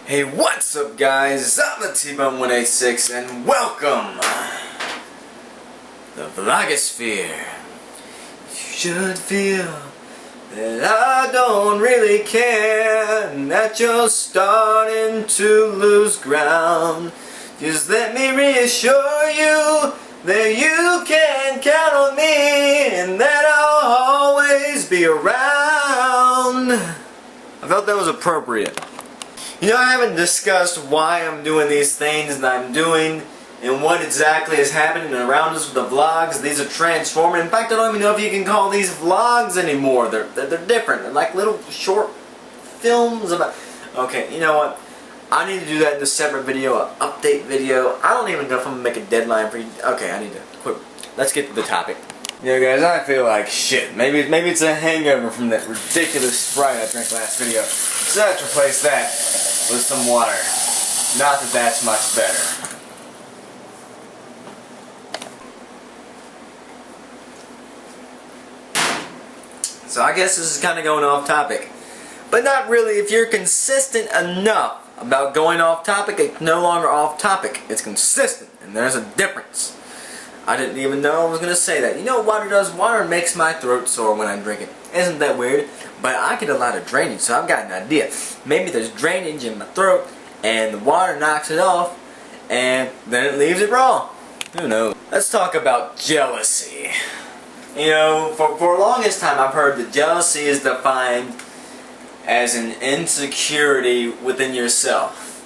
Hey, what's up guys? I'm the T-Bone186 and welcome the Vlogosphere. You should feel that I don't really care, and that you're starting to lose ground. Just let me reassure you that you can count on me and that I'll always be around. I felt that was appropriate. You know, I haven't discussed why I'm doing these things that I'm doing and what exactly is happening around us with the vlogs. These are transforming. In fact, I don't even know if you can call these vlogs anymore. They're different. They're like little short films about... Okay, you know what? I need to do that in a separate video, an update video. I don't even know if I'm going to make a deadline for you. Okay, I need to quit. Let's get to the topic. Yeah, guys, I feel like shit. Maybe it's a hangover from that ridiculous Sprite I drank last video. So I have to replace that with some water. Not that that's much better. So I guess this is kind of going off topic. But not really. If you're consistent enough about going off topic, it's no longer off topic. It's consistent, and there's a difference. I didn't even know I was going to say that. You know what water does? Water makes my throat sore when I drink it. Isn't that weird? But I get a lot of drainage, so I've got an idea. Maybe there's drainage in my throat, and the water knocks it off, and then it leaves it raw. Who knows? Let's talk about jealousy. You know, for the longest time I've heard that jealousy is defined as an insecurity within yourself.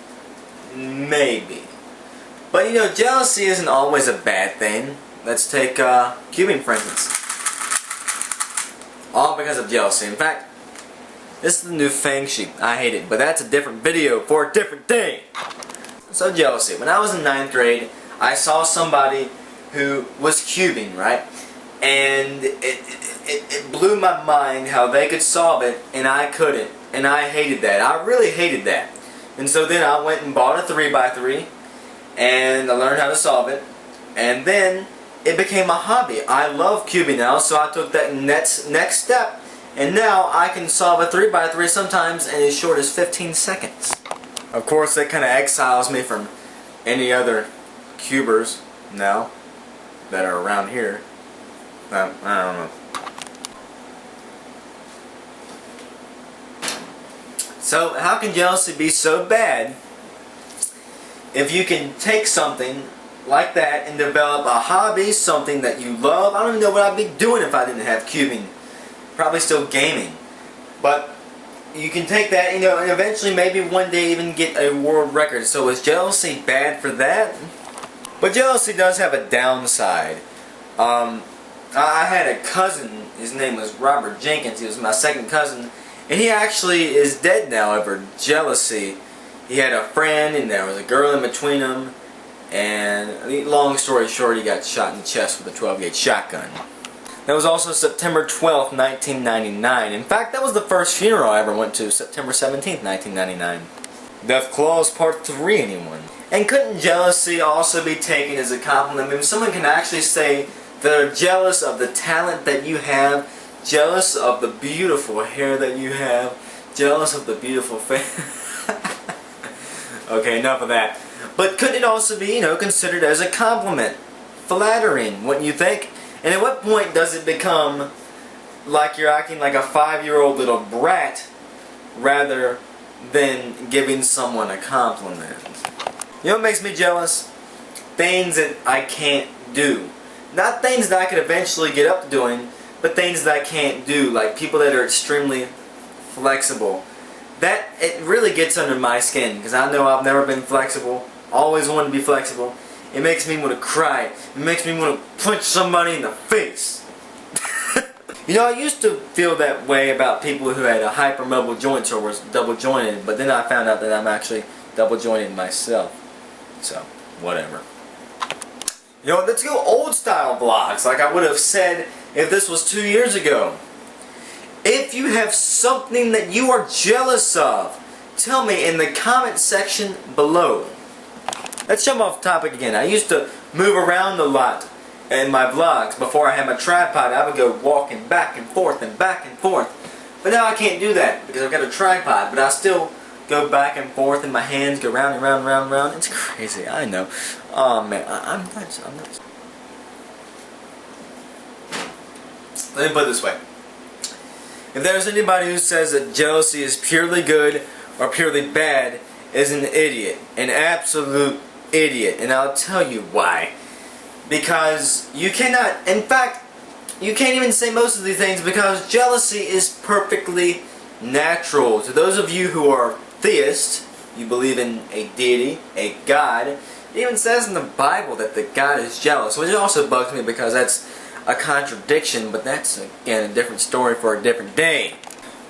Maybe. But you know, jealousy isn't always a bad thing. Let's take cubing for instance. All because of jealousy. In fact, this is the new Feng Shi. I hate it, but that's a different video for a different thing. So jealousy. When I was in 9th grade, I saw somebody who was cubing, right? And it blew my mind how they could solve it and I couldn't. And I hated that. I really hated that. And so then I went and bought a 3x3 and I learned how to solve it. And then it became a hobby. I love cubing now, so I took that next step. And now I can solve a 3x3 sometimes in as short as 15 seconds. Of course, that kind of exiles me from any other cubers now that are around here. I don't know. So, how can jealousy be so bad if you can take something like that and develop a hobby, something that you love? I don't even know what I'd be doing if I didn't have cubing. Probably still gaming. But you can take that, you know, and eventually maybe one day even get a world record. So is jealousy bad for that? But jealousy does have a downside. I had a cousin, his name was Robert Jenkins, he was my second cousin, and he actually is dead now over jealousy. He had a friend and there was a girl in between them, and long story short, he got shot in the chest with a 12-gauge shotgun. That was also September 12th, 1999. In fact, that was the first funeral I ever went to, September 17th, 1999. Death Clause Part 3, anyone? And couldn't jealousy also be taken as a compliment? I mean, someone can actually say they're jealous of the talent that you have, jealous of the beautiful hair that you have, jealous of the beautiful face. Okay, enough of that. But could it also be, you know, considered as a compliment? Flattering, wouldn't you think? And at what point does it become like you're acting like a 5-year-old little brat rather than giving someone a compliment? You know what makes me jealous? Things that I can't do. Not things that I could eventually get up to doing, but things that I can't do, like people that are extremely flexible. That, it really gets under my skin, because I know I've never been flexible, always wanted to be flexible. It makes me want to cry. It makes me want to punch somebody in the face. You know, I used to feel that way about people who had a hypermobile joints or was double jointed, but then I found out that I'm actually double jointed myself. So, whatever. You know, let's go old style vlogs, like I would have said if this was 2 years ago. If you have something that you are jealous of, tell me in the comment section below. Let's jump off topic again. I used to move around a lot in my vlogs. Before I had my tripod, I would go walking back and forth and back and forth. But now I can't do that because I've got a tripod, but I still go back and forth and my hands go round and round and round and round. It's crazy, I know. Oh man, I'm nuts. Let me put it this way. If there's anybody who says that jealousy is purely good or purely bad, is an idiot. An absolute idiot. And I'll tell you why. Because you cannot, in fact, you can't even say most of these things because jealousy is perfectly natural. To those of you who are theists, you believe in a deity, a God, it even says in the Bible that the God is jealous, which also bugs me because that's a contradiction, but that's again a different story for a different day.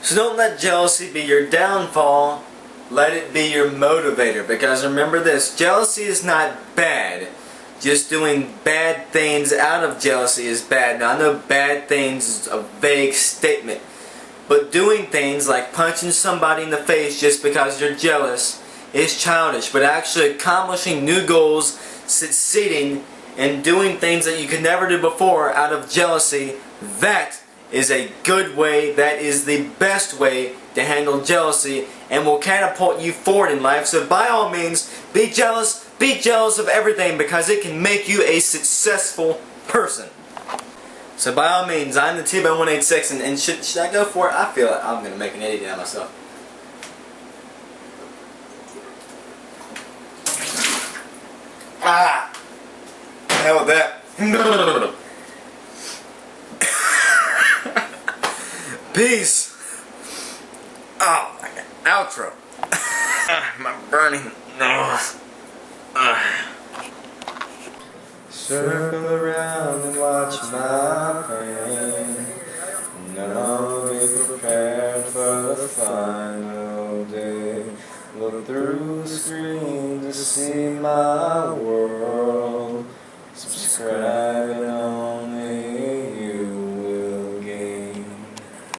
So don't let jealousy be your downfall, let it be your motivator, because remember this, jealousy is not bad. Just doing bad things out of jealousy is bad. Now I know bad things is a vague statement, but doing things like punching somebody in the face just because you're jealous is childish, but actually accomplishing new goals, succeeding, and doing things that you could never do before out of jealousy, that is a good way, that is the best way to handle jealousy and will catapult you forward in life. So by all means, be jealous of everything because it can make you a successful person. So by all means, I'm the T-Bone186 and should I go for it? I feel like I'm going to make an idiot out of myself. Ah! Hell with that. Peace. Oh, outro. My burning nose. Circle around and watch my pain. Now be prepared for the final day. Look through the screen to see my world.